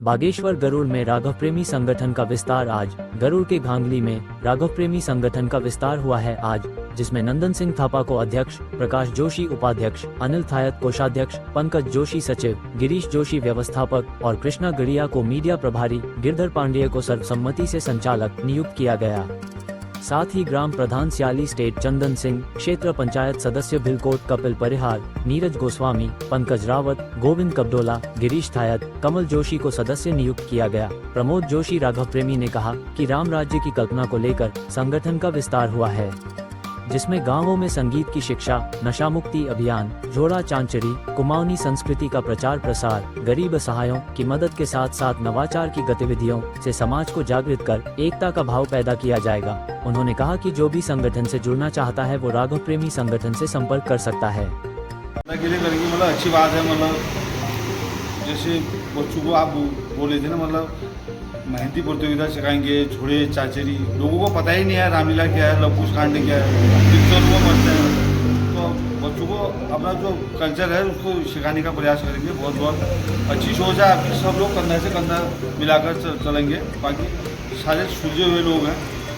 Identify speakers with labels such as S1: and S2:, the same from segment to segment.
S1: बागेश्वर गरुड़ में राघव प्रेमी संगठन का विस्तार आज। गरुड़ के घांगली में राघव प्रेमी संगठन का विस्तार हुआ है आज, जिसमें नंदन सिंह थापा को अध्यक्ष, प्रकाश जोशी उपाध्यक्ष, अनिल थायत कोषाध्यक्ष, पंकज जोशी सचिव, गिरीश जोशी व्यवस्थापक और कृष्णा गड़िया को मीडिया प्रभारी, गिरधर पांडेय को सर्वसम्मति से संचालक नियुक्त किया गया। साथ ही ग्राम प्रधान सियाली स्टेट चंदन सिंह, क्षेत्र पंचायत सदस्य भिलकोट कपिल परिहार, नीरज गोस्वामी, पंकज रावत, गोविंद कबडोला, गिरीश थायत, कमल जोशी को सदस्य नियुक्त किया गया। प्रमोद जोशी राघव प्रेमी ने कहा कि राम राज्य की कल्पना को लेकर संगठन का विस्तार हुआ है, जिसमें गांवों में संगीत की शिक्षा, नशा मुक्ति अभियान, झोड़ा चांचरी, कुमाऊनी संस्कृति का प्रचार प्रसार, गरीब असहायों की मदद के साथ साथ नवाचार की गतिविधियों से समाज को जागृत कर एकता का भाव पैदा किया जाएगा। उन्होंने कहा कि जो भी संगठन से जुड़ना चाहता है वो राघव प्रेमी संगठन से संपर्क कर सकता है।
S2: मतलब अच्छी बात है, मतलब जैसे बच्चों को आप बोले थे ना, मतलब मेहंदी प्रतियोगिता सिखाएंगे, झोड़े चाचरी, लोगों को पता ही नहीं है रामलीला क्या है, लवकुश कांड क्या है, पिक्चर वो मरते हैं। तो बच्चों को अपना जो कल्चर है उसको सिखाने का प्रयास करेंगे। बहुत बहुत अच्छी सोच है आपकी, सब लोग कंधा से कंधा मिलाकर चलेंगे। बाकी सारे सुलझे हुए लोग हैं,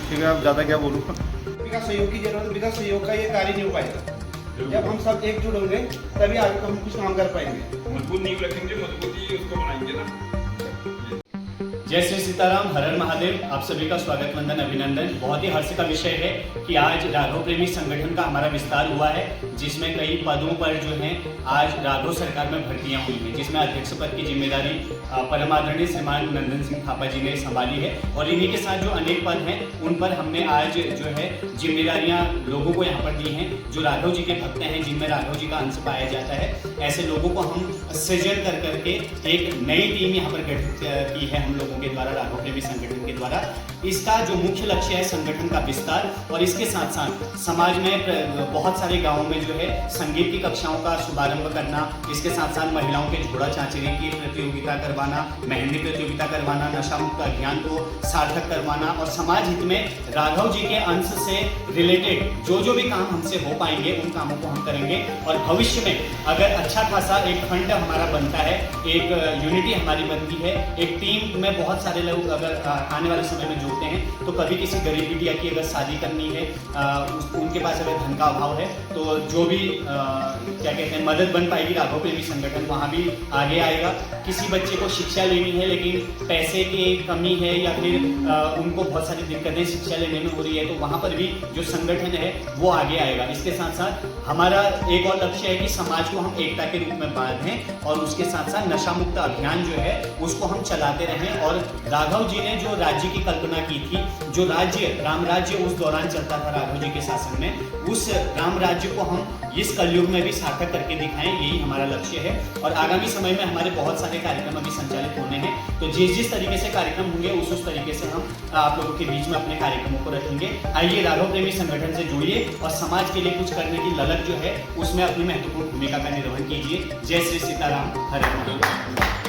S2: ठीक है, आप ज़्यादा क्या बोलूँ।
S3: बिना सहयोग की जरूरत, बिना सहयोग का ये कार्य नहीं हो पाएगा। जब हम सब एकजुट होंगे तभी आगे हम कुछ काम कर पाएंगे।
S4: मजबूत नींव रखेंगे, मजबूती उसको बनाएंगे ना।
S5: जय श्री सीताराम, हर हर महादेव। आप सभी का स्वागत, वंदन, अभिनंदन। बहुत ही हर्ष का विषय है कि आज राघव प्रेमी संगठन का हमारा विस्तार हुआ है, जिसमें कई पदों पर जो है आज राघव सरकार में भर्तियां हुई हैं, जिसमें अध्यक्ष पद की जिम्मेदारी परम आदरणीय श्रीमान नंदन सिंह थापा जी ने संभाली है। और इन्हीं के साथ जो अनेक पद हैं उन पर हमने आज जो है जिम्मेदारियां लोगों को यहाँ पर दी हैं, जो राघव जी के भक्त हैं, जिनमें राघव जी का अंश पाया जाता है। ऐसे लोगों को हम सृजन कर करके एक नई टीम यहाँ पर गठित की है हम लोगों के द्वारा, राघव प्रेमी संगठन के द्वारा। इसका जो मुख्य लक्ष्य है संगठन का विस्तार, और इसके साथ साथ समाज में बहुत सारे गांवों में जो है संगीत की कक्षाओं का शुभारंभ करना, इसके साथ साथ महिलाओं के झोड़ा चांचरी की प्रतियोगिता करवाना, मेहंदी प्रतियोगिता करवाना, नशा मुक्त अभियान को सार्थक करवाना, और समाज हित में राघव जी के अंश से रिलेटेड जो भी काम हमसे हो पाएंगे उन कामों को हम करेंगे। और भविष्य में अगर अच्छा खासा एक फंड हमारा बनता है, एक यूनिटी हमारी बनती है, एक टीम में बहुत सारे लोग अगर आने वाले समय में जुड़ते हैं, तो कभी किसी गरीब बिटिया की अगर शादी करनी है, उनके पास अगर धन का अभाव है, तो जो भी क्या कहते हैं मदद बन पाएगी, राघव प्रेमी संगठन वहाँ भी आगे आएगा। किसी बच्चे को शिक्षा लेनी है लेकिन पैसे की कमी है या फिर उनको बहुत सारी दिक्कतें शिक्षा लेने में हो रही है, तो वहाँ पर भी जो संगठन है वो आगे आएगा। इसके साथ साथ हमारा एक और लक्ष्य है कि समाज को हम एकता के रूप में बांधें, और उसके साथ साथ नशा मुक्त अभियान जो है उसको हम चलाते रहें। और राघव जी ने जो राज्य की कल्पना की थी, जो राज्य राम राज्य उस दौरान चलता था राघव जी के शासन में, उस राम राज्य को हम इस कलयुग में भी सार्थक करके दिखाएं, यही हमारा लक्ष्य है। और आगामी समय में हमारे बहुत सारे कार्यक्रम अभी संचालित होने हैं, तो जिस तरीके से कार्यक्रम होंगे उस तरीके से हम आप लोगों के बीच में अपने कार्यक्रमों को रखेंगे। आइए राघव प्रेमी संगठन से जुड़िए और समाज के लिए कुछ करने की ललक जो है उसमें अपनी महत्वपूर्ण भूमिका का निर्वहन कीजिए। जय श्री सीताराम, हरे राम।